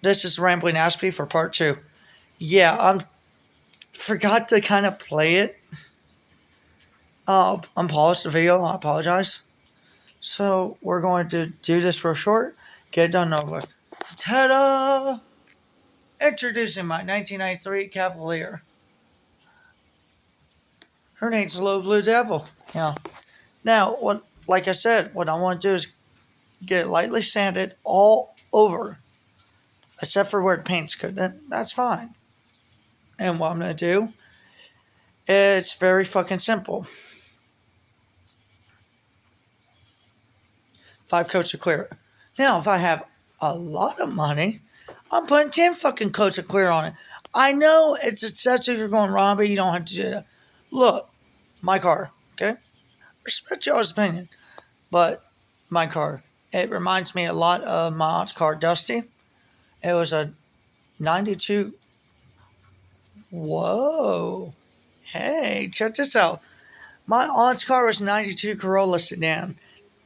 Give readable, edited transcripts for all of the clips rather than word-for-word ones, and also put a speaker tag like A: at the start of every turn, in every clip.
A: This is Rambling Aspie for part two. Yeah, I forgot to kind of play it. Unpause the video. I apologize. So we're going to do this real short. Get it done over with. Ta-da! Introducing my 1993 Cavalier. Her name's Low Blue Devil. Yeah. Now, like I said, what I want to do is get it lightly sanded all over, except for where it paint's good. That's fine. And what I'm going to do, it's very fucking simple. 5 coats of clear. Now, if I have a lot of money, I'm putting 10 fucking coats of clear on it. I know it's excessive. You're going, Robbie, you don't have to do that. Look, my car, okay? Respect y'all's opinion, but my car, it reminds me a lot of my aunt's car, Dusty. It was a 92. Whoa. Hey, check this out. My aunt's car was 92 Corolla sedan,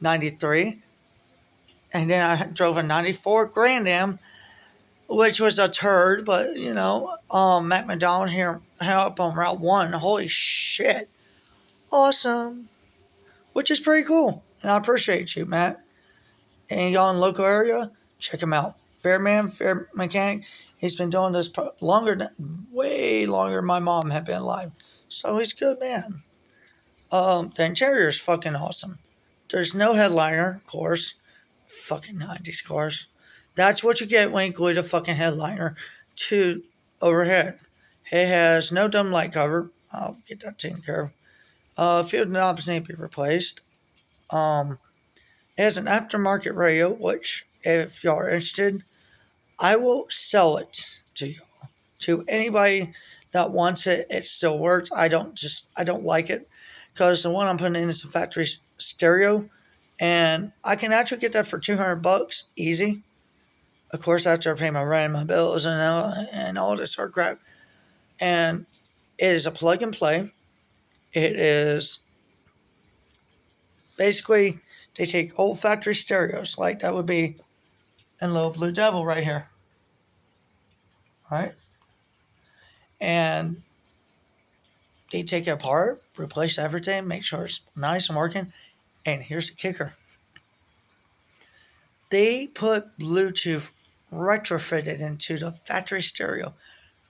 A: 93. And then I drove a 94 Grand Am, which was a turd, but Mac McDonald here up on Route 1. Holy shit. Awesome. Which is pretty cool. And I appreciate you, Matt. And y'all in the local area, check him out. Fair mechanic. He's been doing this way longer than my mom had been alive. So he's a good man. The interior is fucking awesome. There's no headliner, of course. Fucking 90s cars. That's what you get when you glue the fucking headliner to overhead. It has no dumb light cover. I'll get that taken care of. A few knobs need to be replaced. It has an aftermarket radio, which, if y'all are interested, I will sell it to you. To anybody that wants it, it still works. I don't like it because the one I'm putting in is a factory stereo, and I can actually get that for $200 easy. Of course, after I pay my rent and my bills and all this sort of crap. And it is a plug and play. It is basically, they take old factory stereos, like that would be in Low Blue Devil right here. Right? And they take it apart, replace everything, make sure it's nice and working. And here's the kicker. They put Bluetooth retrofitted into the factory stereo.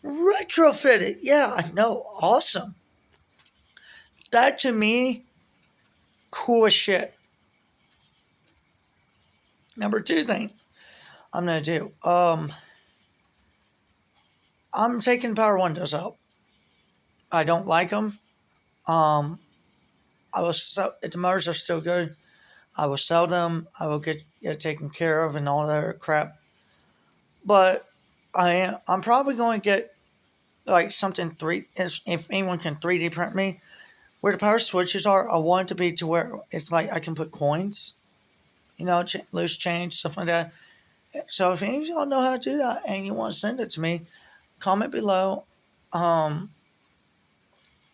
A: Retrofitted. Yeah, I know. Awesome. That to me, cool as shit. Number 2 thing I'm going to do. I'm taking power windows out. I don't like them. If the motors are still good, I will sell them. I will get it taken care of and all that crap. But I'm probably going to get like something if anyone can 3D print me where the power switches are. I want it to be to where it's like I can put coins, loose change, stuff like that. So if any of y'all know how to do that and you want to send it to me, comment below.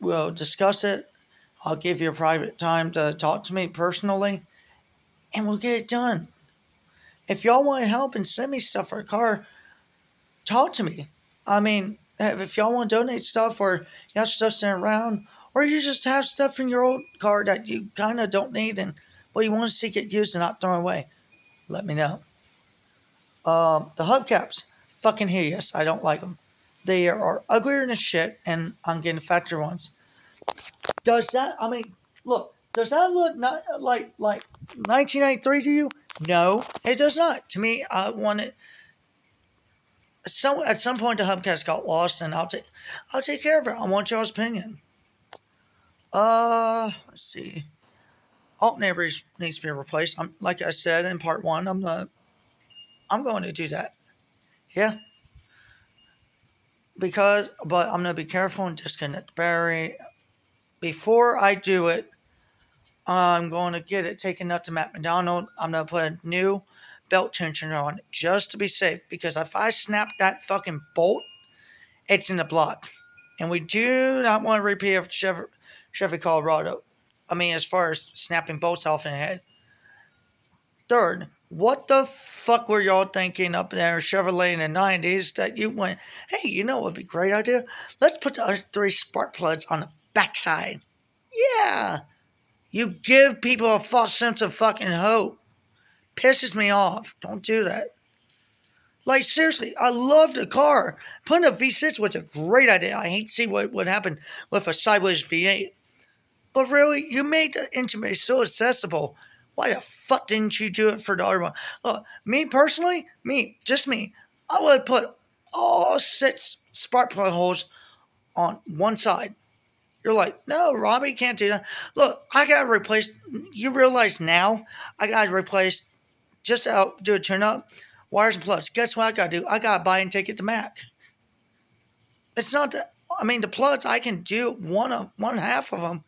A: We'll discuss it. I'll give you a private time to talk to me personally, and we'll get it done. If y'all want help and send me stuff for a car, talk to me. I mean, if y'all want to donate stuff or you have stuff sitting around, or you just have stuff in your old car that you kind of don't need and you want to see it used and not thrown away, let me know. The hubcaps, fucking hideous. I don't like them. They are uglier than shit, and I'm getting factory ones. Does that look not like 1993 to you? No, it does not. To me, I want it. At some point, the hubcaps got lost, and I'll take care of it. I want y'all's opinion. Let's see. Alternator needs to be replaced. Like I said in part 1, I'm going to do that. Yeah. But I'm going to be careful and disconnect the battery. Before I do it, I'm going to get it taken up to Matt McDonald. I'm going to put a new belt tensioner on it just to be safe. Because if I snap that fucking bolt, it's in the block. And we do not want to repeat of Chevy Colorado. I mean, as far as snapping bolts off in the head. Third, What the fuck were y'all thinking up there in Chevrolet in the 90s that you went, hey, you know what would be a great idea? Let's put the other three spark plugs on the backside. Yeah. You give people a false sense of fucking hope. Pisses me off. Don't do that. Like, seriously, I love the car. Putting a V6 was a great idea. I hate to see what would happen with a sideways V8. But really, you made the engine bay so accessible. Why the fuck didn't you do it for the other one? Look, me personally, just me, I would put all six spark plug holes on one side. You're like, no, Robbie, can't do that. Look, I got to replace, you realize now, I got to replace, just out, do a tune up, wires and plugs. Guess what I got to do? I got to buy and take it to Mac. It's not that, I mean, the plugs, I can do one half of them.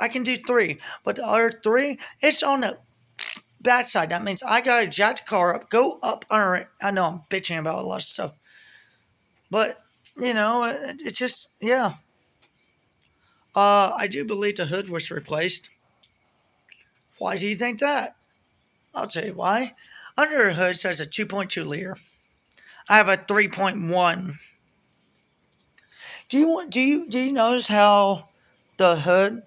A: I can do three, but the other three, it's on the back side. That means I gotta jack the car up, go up under it. I know I'm bitching about a lot of stuff, but you know, it's just yeah. I do believe the hood was replaced. Why do you think that? I'll tell you why. Under the hood says a 2.2 liter. I have a 3.1. Do you notice how the hood?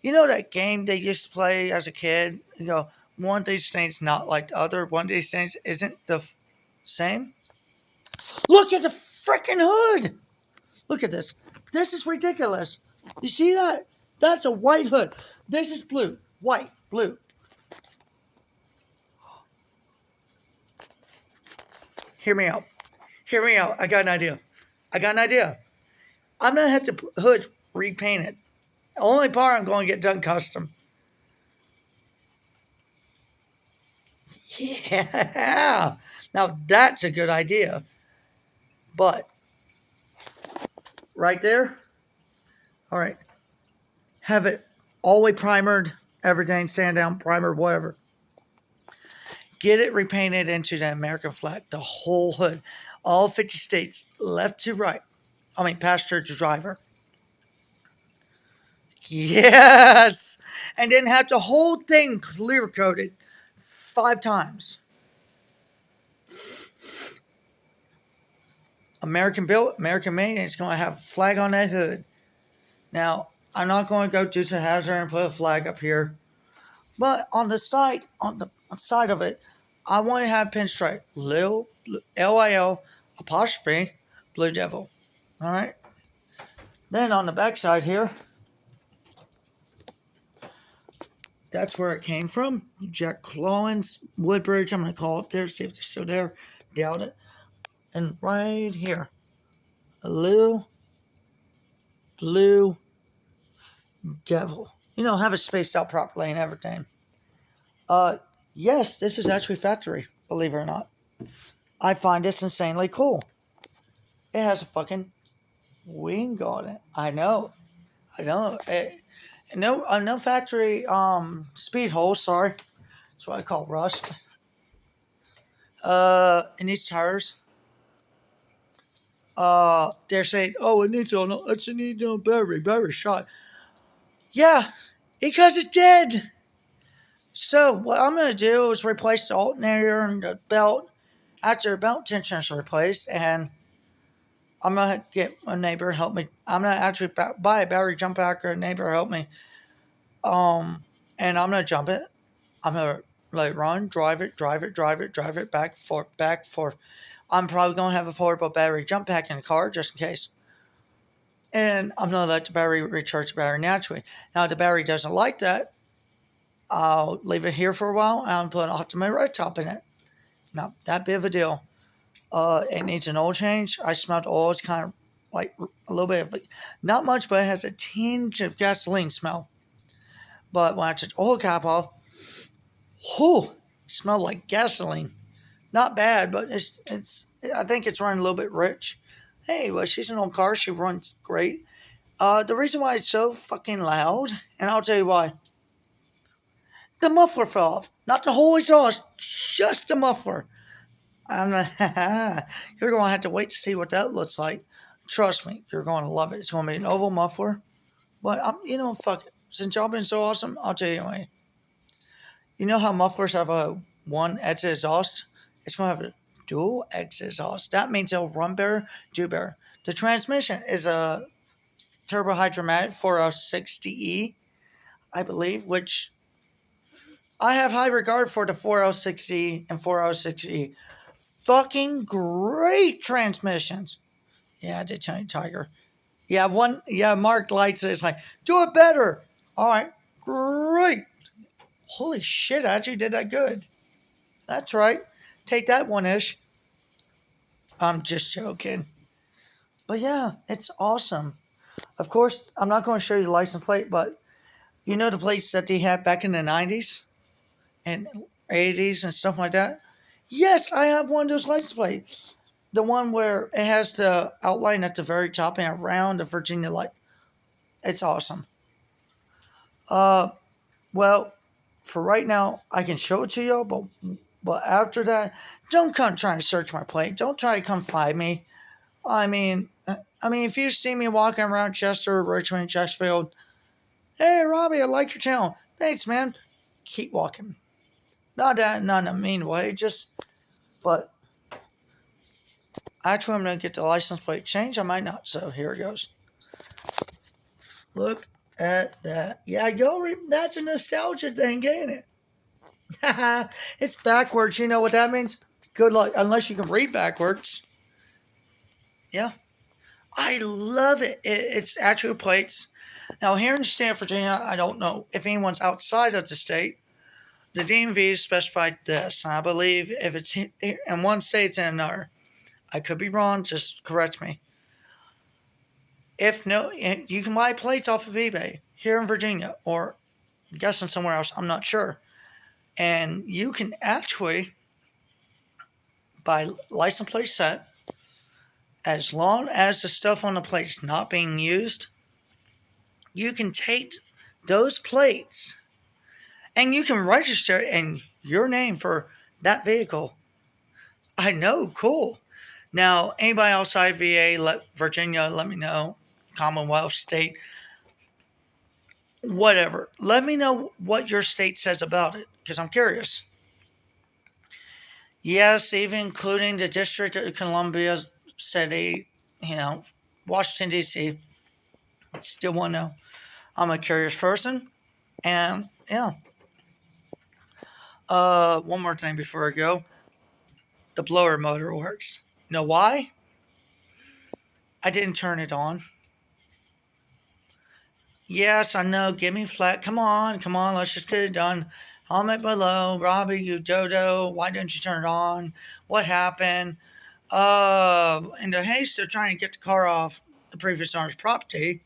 A: You know that game they used to play as a kid? You know, one of these things not like the other. One of these things isn't the same. Look at the freaking hood. Look at this. This is ridiculous. You see that? That's a white hood. This is blue. White, blue. Hear me out. Hear me out. I got an idea. I'm going to have the hood repainted. The only part I'm going to get done custom. Yeah. Now that's a good idea. But right there, all right, have it all the way primered, everything, sand down, primer, whatever. Get it repainted into the American flag, the whole hood, all 50 states, left to right. I mean, passenger to driver. Yes! And then have the whole thing clear coated 5 times. American built, American made, and it's going to have a flag on that hood. Now, I'm not going to go due to hazard and put a flag up here. But on the side of it, I want to have pinstripe. Lil apostrophe Blue Devil. Alright. Then on the back side here, that's where it came from. Jack Clowan's Woodbridge, I'm going to call it there, see if they're still there. Doubt it. And right here, a little Blue Devil. You know, have it spaced out properly and everything. Yes, this is actually factory, believe it or not. I find this insanely cool. It has a fucking wing on it. I know. No factory speed hole, sorry. That's what I call rust. It needs tires. They're saying, oh, it needs a battery shot. Yeah, because it's dead. So what I'm going to do is replace the alternator and the belt after the belt tension is replaced, and I'm going to get a neighbor to help me. I'm going to actually buy a battery jump pack, or a neighbor help me. And I'm going to jump it. I'm going to let it run, drive it, back, forth. I'm probably going to have a portable battery jump pack in the car just in case. And I'm going to let the battery recharge the battery naturally. Now, if the battery doesn't like that, I'll leave it here for a while, and I'll put an Optima Red Top in it. Not that big of a deal. It needs an oil change. I smelled oil. It's kind of like a little bit, but not much, but it has a tinge of gasoline smell. But when I took the oil cap off, it smelled like gasoline. Not bad, but it's. I think it's running a little bit rich. Hey, well, she's an old car. She runs great. The reason why it's so fucking loud, and I'll tell you why. The muffler fell off. Not the whole exhaust, just the muffler. You're going to have to wait to see what that looks like. Trust me, you're going to love it. It's going to be an oval muffler. But, fuck it. Since y'all been so awesome, I'll tell you anyway. You know how mufflers have a one exit exhaust. It's going to have a dual exit exhaust. That means it'll run better, do better. The transmission is a turbo hydromatic 4L60E, I believe, which I have high regard for the 4L60 and 4L60E. Fucking great transmissions. Yeah, I did tell you, Tiger. Yeah, Mark lights it. It's like, do it better. All right, great. Holy shit, I actually did that good. That's right. Take that one ish. I'm just joking. But yeah, it's awesome. Of course, I'm not going to show you the license plate, but you know the plates that they had back in the 90s and 80s and stuff like that? Yes, I have one of those license plates. The one where it has the outline at the very top and around the Virginia light. It's awesome. Uh, well, for right now, I can show it to you, but after that, don't come trying to search my plate. Don't try to come find me. If you see me walking around Chester, Richmond, Chesterfield, hey Robbie, I like your channel. Thanks, man. Keep walking. Not in a mean way, but actually, I'm gonna get the license plate changed. I might not. So here it goes. Look at that. Yeah, that's a nostalgia thing, ain't it? It's backwards. You know what that means? Good luck, unless you can read backwards. Yeah. I love it. It's actual plates. Now, here in the state of Virginia, I don't know if anyone's outside of the state. The DMV specified this. I believe if it's in one state, it's in another. I could be wrong. Just correct me. If no, you can buy plates off of eBay here in Virginia, or I'm guessing somewhere else. I'm not sure. And you can actually buy license plate set as long as the stuff on the plate is not being used. You can take those plates and you can register in your name for that vehicle. I know, cool. Now, anybody outside Virginia, let me know. Commonwealth, state, whatever. Let me know what your state says about it, because I'm curious. Yes, even including the District of Columbia City, Washington, D.C. Still want to know. I'm a curious person. And, yeah. One more thing before I go. The blower motor works. Know why? I didn't turn it on. Yes, I know. Give me flat. Come on. Let's just get it done. Comment below. Robbie, you dodo. Why didn't you turn it on? What happened? In the haste of trying to get the car off the previous owner's property,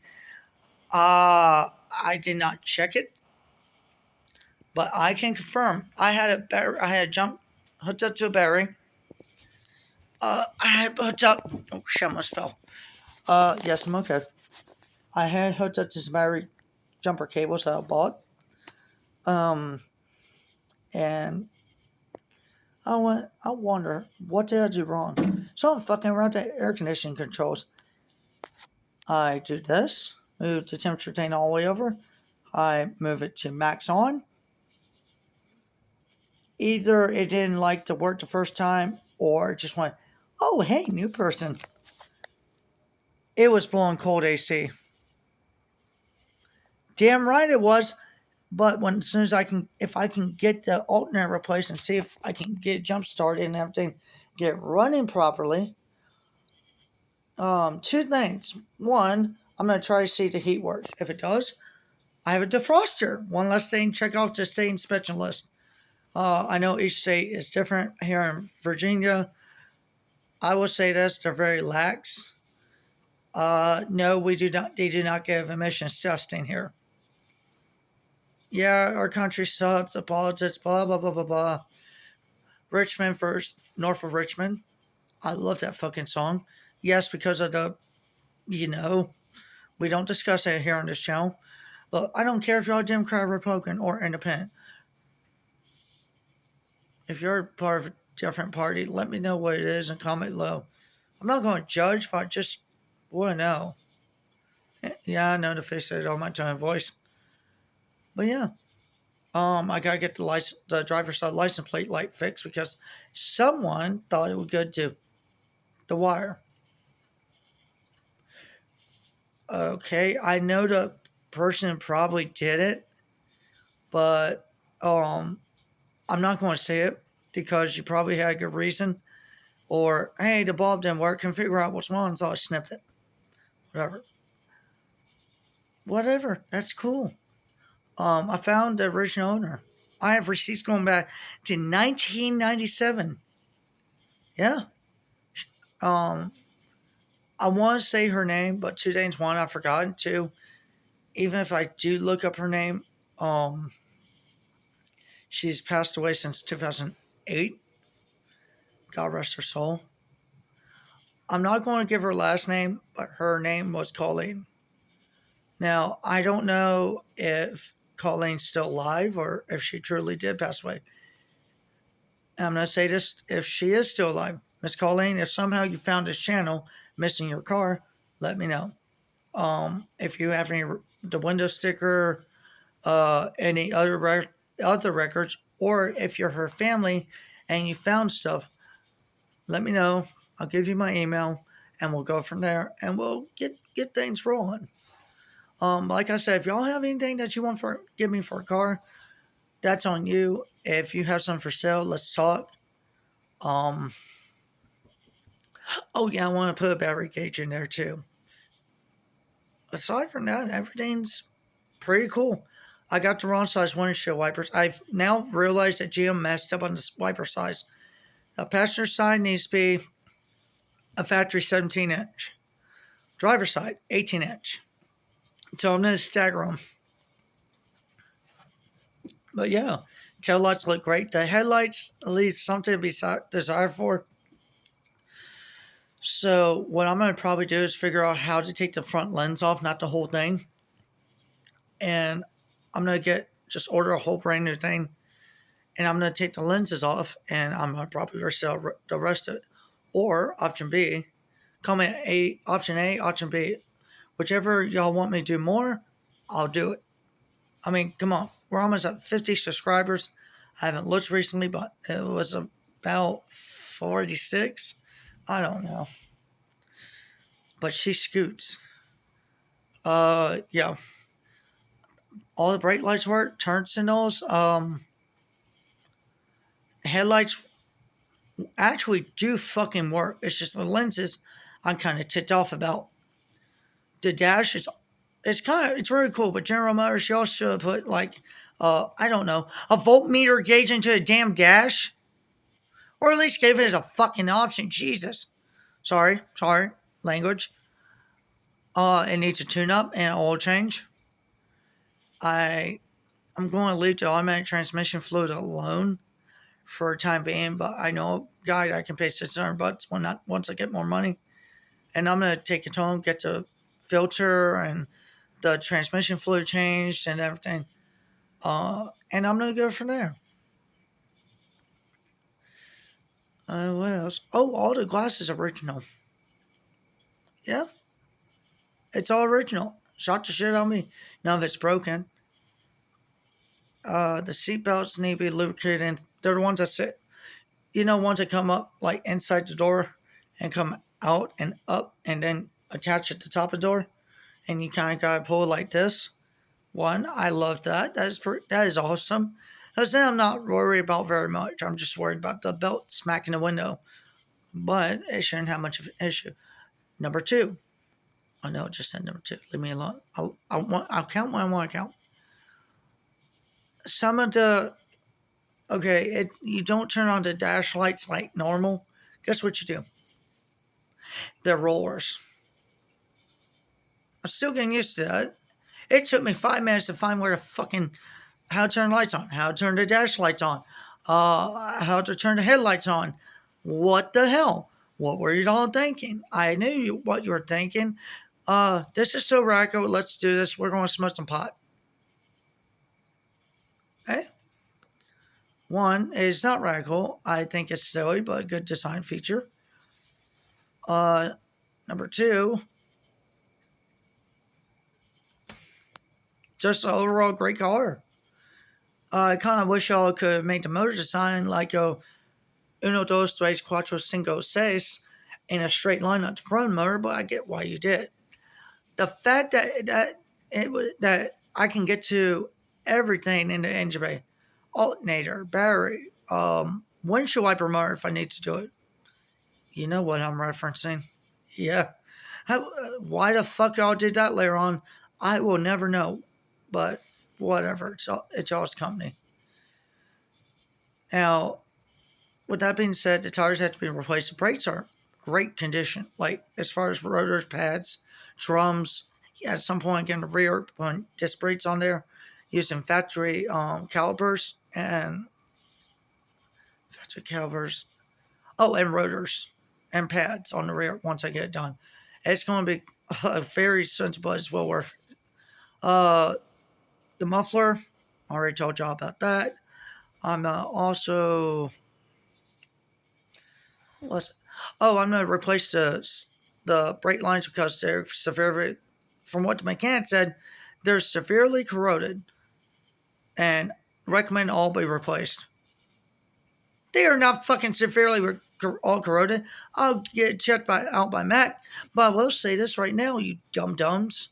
A: I did not check it, but I can confirm I had a jump hooked up to a battery. I had hooked up. Oh shit! Almost fell. Yes, I'm okay. I had hooked up to some battery jumper cables that I bought. And I wonder, what did I do wrong? So I'm fucking around the air conditioning controls. I do this, move the temperature thing all the way over. I move it to max on. Either it didn't like to work the first time, or it just went, oh, hey, new person. It was blowing cold AC. Damn right it was. But as soon as if I can get the alternator replaced and see if I can get jump started and everything, get running properly. Two things. One, I'm going to try to see if the heat works. If it does, I have a defroster. One less thing, check off the state inspection list. I know each state is different. Here in Virginia, I will say this, they're very lax. No, they do not give emissions testing here. Yeah, our country sucks, the politics, blah, blah, blah, blah, blah. Richmond first, north of Richmond. I love that fucking song. Yes, because of we don't discuss it here on this channel. Look, I don't care if you're a Democrat, Republican, or Independent. If you're part of a different party, let me know what it is and comment below. I'm not going to judge, but I just want to know. Yeah, I know the face said it on my tone of voice. But yeah. I gotta get the driver's side license plate light fixed because someone thought it would go to the wire. Okay, I know the person probably did it, but um, I'm not going to say it because you probably had a good reason. Or hey, the bulb didn't work. Can figure out what's wrong, so I snipped it. Whatever, whatever. That's cool. I found the original owner. I have receipts going back to 1997. Yeah. Um, I want to say her name, but two names. One, I've forgotten. Two, even if I do look up her name, um, she's passed away since 2008. God rest her soul. I'm not going to give her last name, but her name was Colleen. Now, I don't know if Colleen's still alive or if she truly did pass away. I'm going to say this if she is still alive, Miss Colleen, if somehow you found this channel missing your car, let me know. If you have any the window sticker, any other records, or if you're her family and you found stuff, let me know. I'll give you my email, and we'll go from there, and we'll get things rolling. Like I said, if y'all have anything that you want for give me for a car, that's on you. If you have some for sale, let's talk. Um, oh yeah, I want to put a battery gauge in there too. Aside from that, everything's pretty cool. I got the wrong size windshield wipers. I've now realized that GM messed up on the wiper size. The passenger side needs to be a factory 17 inch. Driver side, 18 inch. So I'm going to stagger them. But yeah, tail lights look great. The headlights leave something to be desired for. So what I'm going to probably do is figure out how to take the front lens off, not the whole thing. And I'm going to just order a whole brand new thing. And I'm going to take the lenses off and I'm going to probably resell the rest of it. Or option B, comment option A, option B. Whichever y'all want me to do more, I'll do it. I mean, come on. We're almost at 50 subscribers. I haven't looked recently, but it was about 46. I don't know. But she scoots. Yeah. All the brake lights work, turn signals, headlights actually do fucking work. It's just the lenses I'm kind of ticked off about. The dash is it's really cool, but General Motors, y'all should put like I don't know, a voltmeter gauge into a damn dash. Or at least give it as a fucking option. Jesus. Sorry, language. It needs a tune up and an oil change. I'm going to leave the automatic transmission fluid alone for a time being, but I know a guy I can pay $600 once I get more money. And I'm going to take it home, get the filter and the transmission fluid changed and everything. And I'm going to go from there. What else? Oh, all the glass is original. Yeah, it's all original. Shot the shit on me. None of it's broken. The seat belts need to be lubricated, and they're the ones that sit. Ones that come up like inside the door and come out and up and then attach at the top of the door, and you kind of gotta pull it like this. I love that. That is awesome. Because then I'm not worried about very much. I'm just worried about the belt smacking the window, but it shouldn't have much of an issue. Number two. I know it just said number two. Leave me alone. I'll count when I want to count. Some of the you don't turn on the dash lights like normal. Guess what you do? They're rollers. I'm still getting used to that. It took me 5 minutes to find how to turn the lights on, how to turn the dash lights on, how to turn the headlights on. What the hell? What were you all thinking? I knew what you were thinking. This is so radical. Let's do this. We're going to smoke some pot. Hey, one, it's not radical. I think it's silly, but a good design feature. Number two, just an overall great car. I kind of wish y'all could make the motor design like uno, dos, tres, cuatro, cinco, seis in a straight line at the front motor, but I get why you did. The fact that I can get to everything in the engine bay, alternator, battery, windshield wiper motor if I need to do it. You know what I'm referencing? Yeah. Why the fuck y'all did that later on? I will never know. But whatever. It's y'all's company. Now, with that being said, the tires have to be replaced. The brakes are great condition. Like as far as rotors, pads, drums. Yeah, at some point getting the rear when disc brakes on there, using factory calipers and factory calipers. Oh, and rotors and pads on the rear once I get it done. It's going to be very expensive, but it's well worth it. The muffler, I already told y'all about that. I'm also what's I'm gonna replace the brake lines because they're severely, from what the mechanic said, they're severely corroded, and recommend all be replaced. They are not fucking severely all corroded. I'll get checked out by Mac, but I will say this right now, you dum dums.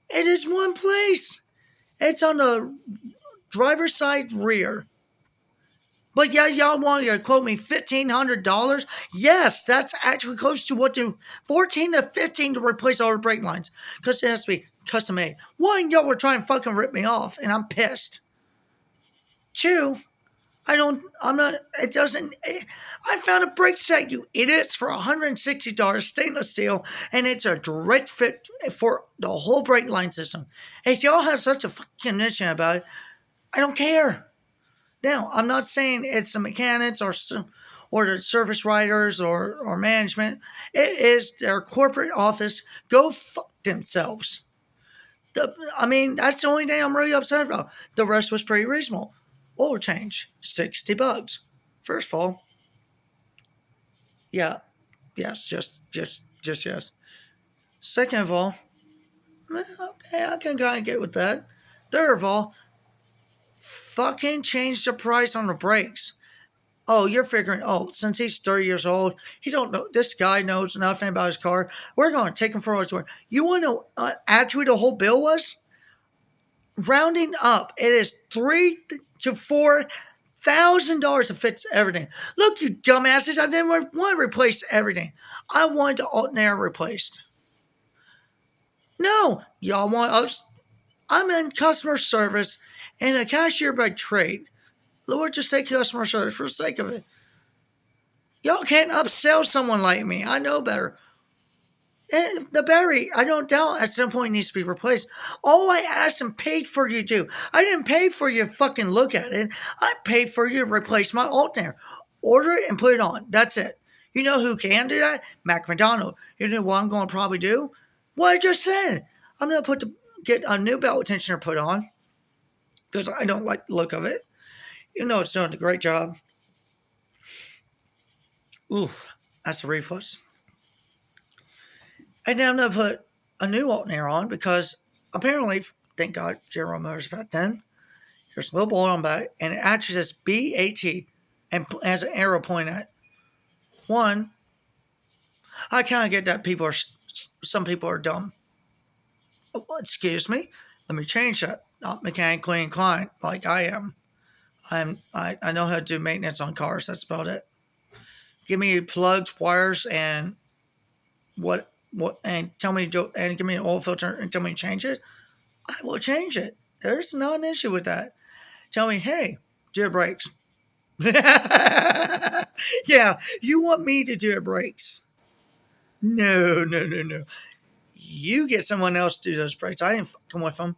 A: It is one place. It's on the driver's side rear. But yeah, y'all want to quote me $1,500? Yes, that's actually close to what to 14 to 15 to replace all the brake lines because it has to be custom made. One, y'all were trying to fucking rip me off, and I'm pissed. Two, I'm not. It doesn't. I found a brake set, you idiots, for $160, stainless steel, and it's a direct fit for the whole brake line system. If y'all have such a fucking condition about it, I don't care. Now, I'm not saying it's the mechanics or the service writers or management. It is their corporate office. Go fuck themselves. That's the only thing I'm really upset about. The rest was pretty reasonable. Oil change, $60. First of all, yeah, yes, just yes. Second of all, okay, I can kind of get with that. Third of all, fucking change the price on the brakes. Oh, you're figuring, since he's 30 years old, he don't know, this guy knows nothing about his car. We're going to take him for his word. You want to add to it the whole bill was? Rounding up, it is $3,000 to $4,000 to fix everything. Look, you dumbasses, I didn't want to replace everything. I wanted the alternator replaced. No, y'all want us. I'm in customer service and a cashier by trade. Lord, just say customer service for the sake of it. Y'all can't upsell someone like me. I know better. And the battery, I don't doubt at some point needs to be replaced. All I asked and paid for you to do. I didn't pay for you to fucking look at it. I paid for you to replace my alternator. Order it and put it on. That's it. You know who can do that? Mac McDonald. You know what I'm going to probably do? What I just said. I'm going to get a new belt tensioner put on because I don't like the look of it. You know it's doing a great job. Oof, that's a reflex. And then I'm going to put a new alternator on because apparently, thank God, General Motors back then, there's a little bolt on back, and it actually says BAT and has an arrow pointing at it. One, I kind of get that some people are dumb. Oh, excuse me, let me change that. Not mechanically inclined like I am. I know how to do maintenance on cars. That's about it. Give me plugs, wires, and and tell me and give me an oil filter and tell me to change it. I will change it. There's not an issue with that. Tell me, hey, do your brakes. Yeah, you want me to do your brakes? No. You get someone else to do those brakes. I didn't come with them.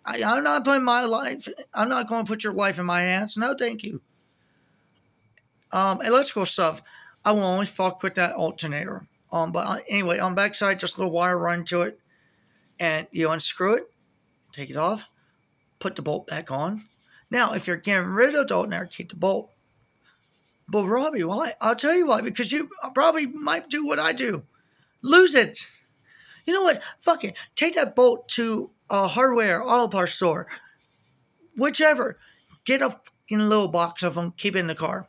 A: I'm not putting my life. I'm not going to put your life in my hands. No, thank you. Electrical stuff. I will only fuck with that alternator. But anyway, on the backside, just a little wire run to it, and you unscrew it, take it off, put the bolt back on. Now, if you're getting rid of the alternator, keep the bolt. But Robbie, why? I'll tell you why. Because you probably might do what I do. Lose it. You know what? Fuck it. Take that bolt to a hardware auto parts store. whichever. Get a fucking little box of them, keep it in the car.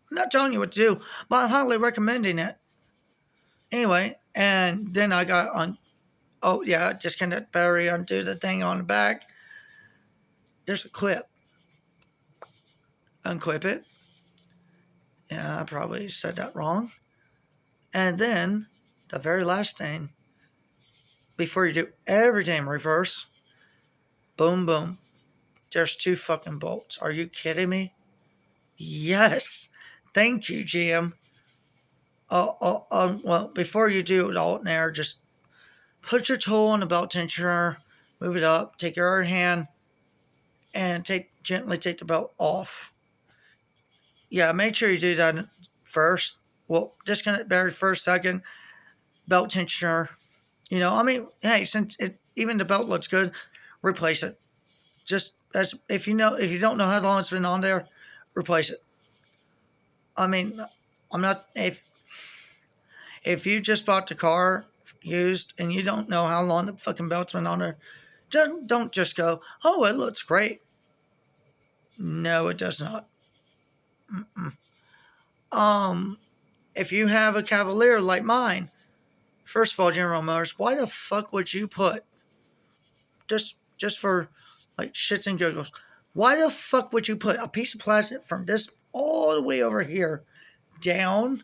A: I'm not telling you what to do, but I'm highly recommending it. Anyway, and then I got on. Oh yeah, disconnect battery, undo the thing on the back. There's a clip. Unclip it. Yeah, I probably said that wrong. And then the very last thing, before you do everything in reverse, boom, boom. There's 2 fucking bolts. Are you kidding me? Yes. Thank you, GM. Well, before you do it all in there, just put your toe on the belt tensioner, move it up, take your other hand, and gently take the belt off. Yeah, make sure you do that first. Well, disconnect battery first, second, belt tensioner. Hey, since even the belt looks good, replace it. Just as if you don't know how long it's been on there, replace it. I mean, I'm not if you just bought the car used and you don't know how long the fucking belt's been on there, don't just go, oh, it looks great. No, it does not. Mm-mm. If you have a Cavalier like mine, first of all, General Motors, why the fuck would you put just for like shits and giggles? Why the fuck would you put a piece of plastic from this all the way over here down,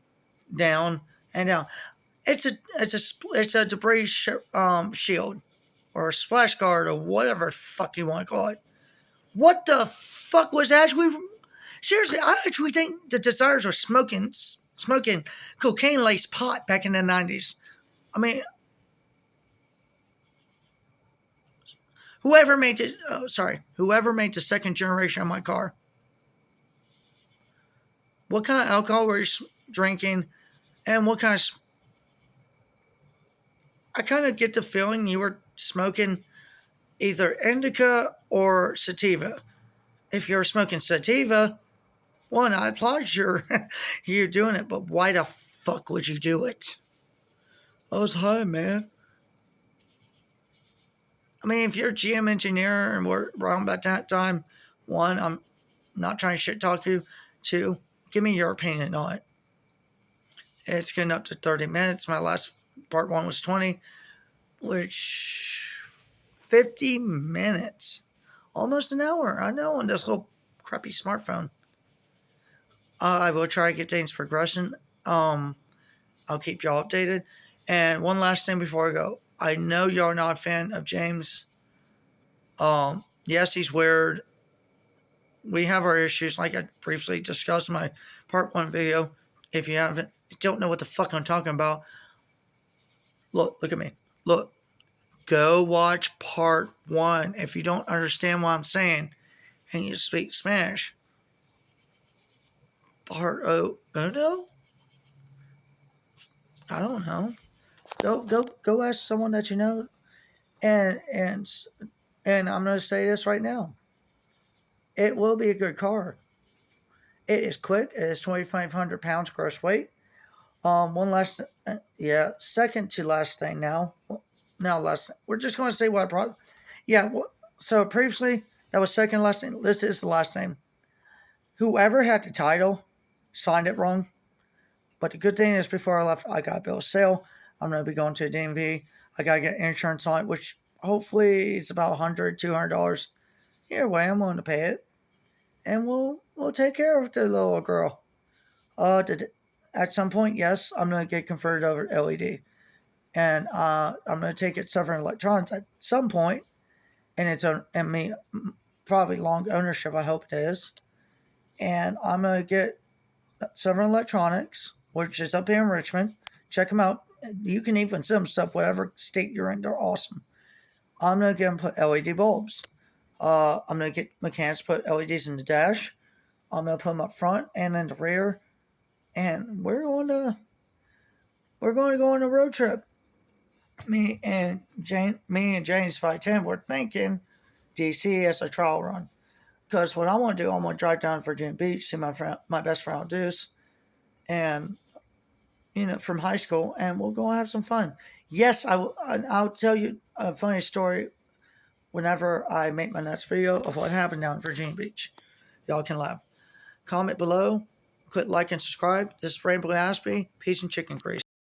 A: down, and down? It's a debris shield or a splash guard or whatever the fuck you want to call it. What the fuck was actually? Seriously, I actually think the designers were smoking cocaine laced pot back in the 90s. I mean, whoever made the second generation of my car, what kind of alcohol were you drinking, and what kind of? I kind of get the feeling you were smoking either indica or sativa. If you're smoking sativa, one, I applaud you're doing it, but why the fuck would you do it? I was high, man. I mean, if you're a GM engineer and we're around about that time, one, I'm not trying to shit talk you. Two, give me your opinion on it. It's getting up to 30 minutes. My last part 1 was 20, which 50 minutes. Almost an hour. I know, on this little crappy smartphone. I will try to get things progressing. I'll keep y'all updated. And one last thing before I go. I know y'all are not a fan of James. Yes, he's weird. We have our issues, like I briefly discussed in my part 1 video. If you don't know what the fuck I'm talking about, look at me. Look, go watch part 1 if you don't understand what I'm saying and you speak Spanish. Part uno? I don't know. Go ask someone that you know, and I'm going to say this right now. It will be a good car. It is quick. It is 2,500 pounds gross weight. One last, second to last thing now. We're just going to say what I brought. Yeah, so previously, that was second last name. This is the last name. Whoever had the title signed it wrong. But the good thing is, before I left, I got a bill of sale. I'm going to be going to the DMV. I got to get insurance on it, which hopefully is about $100, $200. Either way, I'm willing to pay it. And we'll take care of the little girl. At some point, yes, I'm going to get converted over to LED. And I'm going to take it Southern Electronics at some point. And it's probably long ownership, I hope it is. And I'm going to get Southern Electronics, which is up here in Richmond. Check them out. You can even send them stuff, whatever state you're in. They're awesome. I'm going to get them put LED bulbs. I'm going to get mechanics to put LEDs in the dash. I'm going to put them up front and in the rear. And we're going to go on a road trip. Me and James 510, we're thinking DC as a trial run. Because what I want to do, I'm going to drive down to Virginia Beach, see my best friend Deuce, and from high school, and we'll go and have some fun. Yes, I'll tell you a funny story. whenever I make my next video of what happened down in Virginia Beach. Y'all can laugh. Comment below, click like and subscribe. This is Rainbow Aspie. Peace and chicken grease.